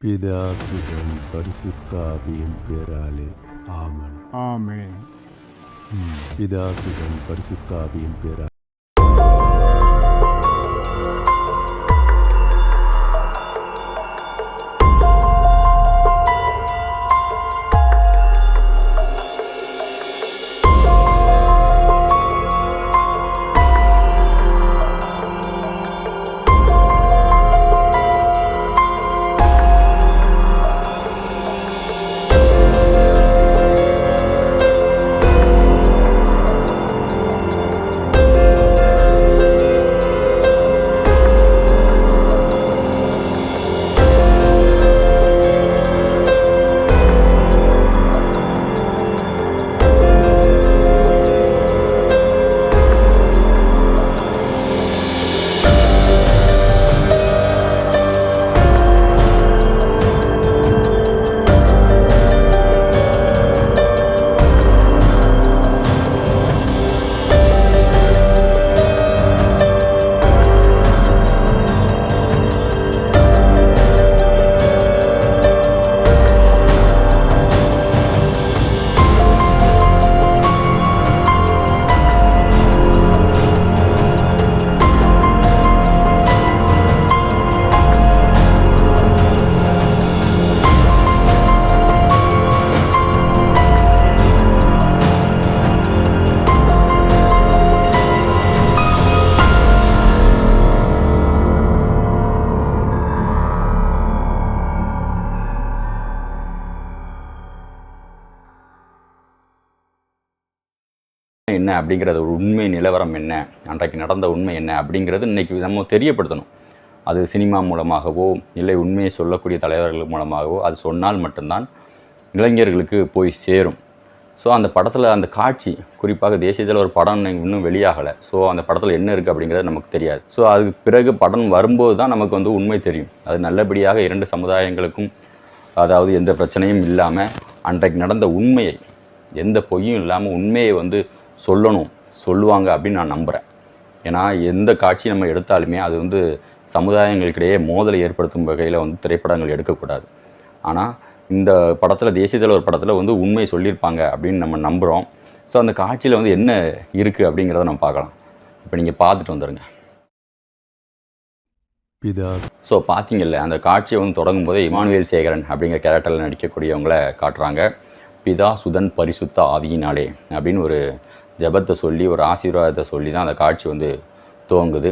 பிதா சுதன் பரிசுத்த ஆவியின் பேராலே ஆமென். ஆமென். பிதா சுதன் பரிசுத்த ஆவியின் பேராலே என்ன அப்படிங்கிறது ஒரு உண்மை நிலவரம் என்ன, அன்றைக்கு நடந்த உண்மை என்ன அப்படிங்கிறது இன்றைக்கி நம்ம தெரியப்படுத்தணும். அது சினிமா மூலமாகவோ இல்லை உண்மையை சொல்லக்கூடிய தலைவர்கள் மூலமாகவோ அது சொன்னால் மட்டும்தான் இளைஞர்களுக்கு போய் சேரும். ஸோ அந்த படத்தில் அந்த காட்சி, குறிப்பாக தேசியத்தில் ஒரு படம் இன்னும் வெளியாகலை. ஸோ அந்த படத்தில் என்ன இருக்குது அப்படிங்கிறது நமக்கு தெரியாது. ஸோ அதுக்கு பிறகு படம் வரும்போது தான் நமக்கு வந்து உண்மை தெரியும். அது நல்லபடியாக இரண்டு சமுதாயங்களுக்கும், அதாவது எந்த பிரச்சனையும் இல்லாமல் அன்றைக்கு நடந்த உண்மையை, எந்த பொய்யும் இல்லாமல் உண்மையை வந்து சொல்லுவாங்க அப்படின்னு நான் நம்புகிறேன். ஏன்னா எந்த காட்சி நம்ம எடுத்தாலுமே அது வந்து சமுதாயங்களுக்கிடையே மோதலை ஏற்படுத்தும் வகையில் வந்து திரைப்படங்கள் எடுக்கக்கூடாது. ஆனால் இந்த படத்தில், தேசியத்தில் ஒரு படத்தில் வந்து உண்மை சொல்லியிருப்பாங்க அப்படின்னு நம்ம நம்புகிறோம். ஸோ அந்த காட்சியில் வந்து என்ன இருக்குது அப்படிங்கிறத நம்ம பார்க்கலாம். இப்போ நீங்கள் பார்த்துட்டு வந்துடுங்க. பிதா ஸோ பார்த்தீங்கல்ல, அந்த காட்சியை வந்து தொடங்கும் போதே இமானுவேல் சேகரன் அப்படிங்கிற கேரக்டரில் நடிக்கக்கூடியவங்களை காட்டுறாங்க. பிதா சுதன் பரிசுத்த ஆவியினாலே அப்படின்னு ஒரு ஜபத்தை சொல்லி, ஒரு ஆசீர்வாதத்தை சொல்லி தான் அந்த காட்சி வந்து துவங்குது.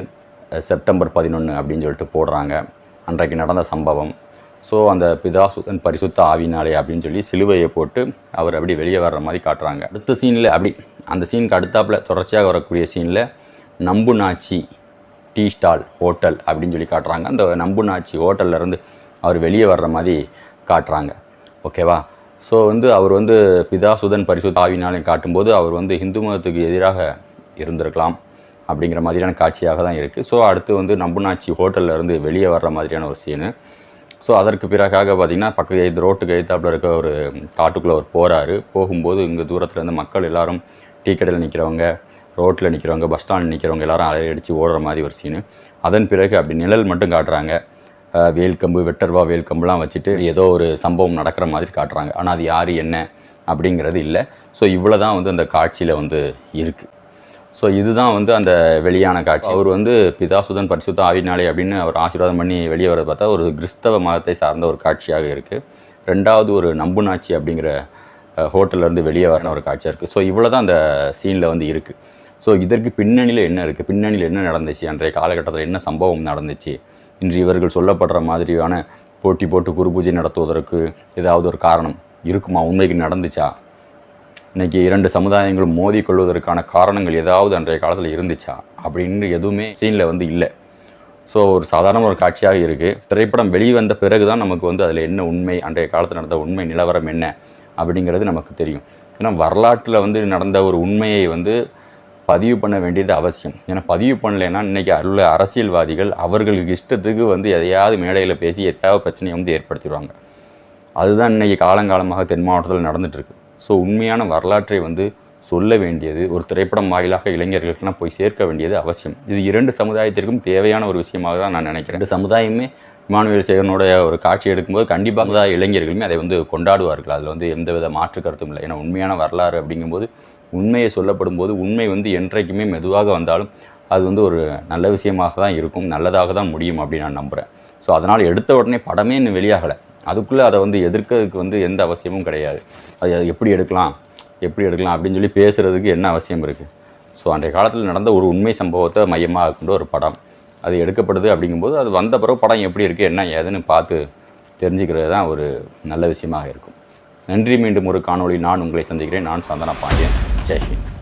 செப்டம்பர் 11 அப்படின்னு சொல்லிட்டு போடுறாங்க, அன்றைக்கு நடந்த சம்பவம். ஸோ அந்த பிதா சுதன் பரிசுத்த ஆவியினாலே அப்படின்னு சொல்லி சிலுவையை போட்டு அவர் அப்படி வெளியே வர்ற மாதிரி காட்டுறாங்க. அடுத்த சீனில் அப்படி அந்த சீனுக்கு அடுத்தாப்பில் தொடர்ச்சியாக வரக்கூடிய சீனில் நம்புநாச்சி டீ ஸ்டால் ஹோட்டல் அப்படின்னு சொல்லி காட்டுறாங்க. அந்த நம்புநாச்சி ஹோட்டல்லேருந்து அவர் வெளியே வர்ற மாதிரி காட்டுறாங்க. ஓகேவா? ஸோ வந்து அவர் வந்து பிதா சுதன் பரிசுத்த ஆவியினாலே காட்டும்போது அவர் வந்து ஹிந்து மதத்துக்கு எதிராக இருந்திருக்கலாம் அப்படிங்கிற மாதிரியான காட்சியாக தான் இருக்குது. ஸோ அடுத்து வந்து நம்புநாச்சி ஹோட்டல்லேருந்து வெளியே வர்ற மாதிரியான ஒரு சீனு. ஸோ அதற்கு பிறகாக பார்த்திங்கன்னா பக்கத்து ரோட்டுக்கு எதிர்த்தாப்பில் இருக்க ஒரு காட்டுக்குள்ளே அவர் போகிறாரு. போகும்போது இங்கே தூரத்தில் இருந்து மக்கள் எல்லோரும் டீ கடையில் நிற்கிறவங்க, ரோட்டில் நிற்கிறவங்க, பஸ் ஸ்டாண்டில் நிற்கிறவங்க எல்லோரும் அடித்து ஓடுற மாதிரி ஒரு சீனு. அதன் பிறகு அப்படி நிழல் மட்டும் காட்டுறாங்க. வேல்கம்பு, வெட்டர்வா வேல்கம்புலாம் வச்சுட்டு ஏதோ ஒரு சம்பவம் நடக்கிற மாதிரி காட்டுறாங்க. ஆனால் அது யார் என்ன அப்படிங்கிறது இல்லை. ஸோ இவ்வளோ தான் வந்து அந்த காட்சியில் வந்து இருக்குது. ஸோ இதுதான் வந்து அந்த வெளியான காட்சி. அவர் வந்து பிதா சுதன் பரிசுத்த ஆவியினாலே அப்படின்னு அவர் ஆசீர்வாதம் பண்ணி வெளியே வர பார்த்தா ஒரு கிறிஸ்தவ மதத்தை சார்ந்த ஒரு காட்சியாக இருக்குது. ரெண்டாவது ஒரு நம்புநாச்சி அப்படிங்கிற ஹோட்டல்லேருந்து வெளியே வரன ஒரு காட்சியாக இருக்குது. ஸோ இவ்வளோ தான் அந்த சீனில் வந்து இருக்குது. ஸோ இதற்கு பின்னணியில் என்ன இருக்குது, பின்னணியில் என்ன நடந்துச்சு, அன்றைய காலகட்டத்தில் என்ன சம்பவம் நடந்துச்சு, இன்று இவர்கள் சொல்லப்படுற மாதிரியான போட்டி போட்டு குரு பூஜை நடத்துவதற்கு ஏதாவது ஒரு காரணம் இருக்குமா, உண்மைக்கு நடந்துச்சா, இன்றைக்கி இரண்டு சமுதாயங்களும் மோதி கொள்வதற்கான காரணங்கள் ஏதாவது அன்றைய காலத்தில் இருந்துச்சா அப்படின்னு எதுவுமே சீனில் வந்து இல்லை. ஸோ ஒரு சாதாரண ஒரு காட்சியாக இருக்குது. திரைப்படம் வெளிவந்த பிறகு தான் நமக்கு வந்து அதில் என்ன உண்மை, அன்றைய காலத்தில் நடந்த உண்மை நிலவரம் என்ன அப்படிங்கிறது நமக்கு தெரியும். ஏன்னா வரலாற்றில் வந்து நடந்த ஒரு உண்மையை வந்து பதிவு பண்ண வேண்டியது அவசியம். ஏன்னா பதிவு பண்ணலைன்னா இன்றைக்கி உள்ள அரசியல்வாதிகள் அவர்களுக்கு இஷ்டத்துக்கு வந்து எதையாவது மேடையில் பேசி எதாவது பிரச்சனையை வந்து ஏற்படுத்திடுவாங்க. அதுதான் இன்றைக்கி காலங்காலமாக தென் மாவட்டத்தில் நடந்துகிட்ருக்கு. ஸோ உண்மையான வரலாற்றை வந்து சொல்ல வேண்டியது, ஒரு திரைப்படம் வாயிலாக இளைஞர்களுக்கெல்லாம் போய் சேர்க்க வேண்டியது அவசியம். இது 2 சமுதாயத்திற்கும் தேவையான ஒரு விஷயமாக தான் நான் நினைக்கிறேன். 2 சமுதாயமே இமானுவேல் சேகரனோட ஒரு காட்சி எடுக்கும்போது கண்டிப்பாக சமுதாய இளைஞர்களுமே அதை வந்து கொண்டாடுவார்கள். அதில் வந்து எந்தவித மாற்று கருத்தும் இல்லை. ஏன்னா உண்மையான வரலாறு அப்படிங்கும்போது உண்மையை சொல்லப்படும் போது உண்மை வந்து என்றைக்குமே மெதுவாக வந்தாலும் அது வந்து ஒரு நல்ல விஷயமாக தான் இருக்கும், நல்லதாக தான் முடியும் அப்படின்னு நான் நம்புகிறேன். ஸோ அதனால் எடுத்த உடனே படமே இன்னும் வெளியாகலை, அதுக்குள்ளே அதை வந்து எதிர்க்கிறதுக்கு வந்து எந்த அவசியமும் கிடையாது. அது எப்படி எடுக்கலாம் அப்படின்னு சொல்லி பேசுகிறதுக்கு என்ன அவசியம் இருக்குது? ஸோ அன்றைய காலத்தில் நடந்த ஒரு உண்மை சம்பவத்தை மையமாக கொண்டு ஒரு படம் அது எடுக்கப்படுது அப்படிங்கும்போது அது வந்த பிறகு படம் எப்படி இருக்குது என்ன ஏதுன்னு பார்த்து தெரிஞ்சுக்கிறது தான் ஒரு நல்ல விஷயமாக இருக்கும். நன்றி. மீண்டும் ஒரு காணொளி நான் உங்களை சந்திக்கிறேன். நான் சந்தன பாண்டியன். ஜெய் ஹிந்த்.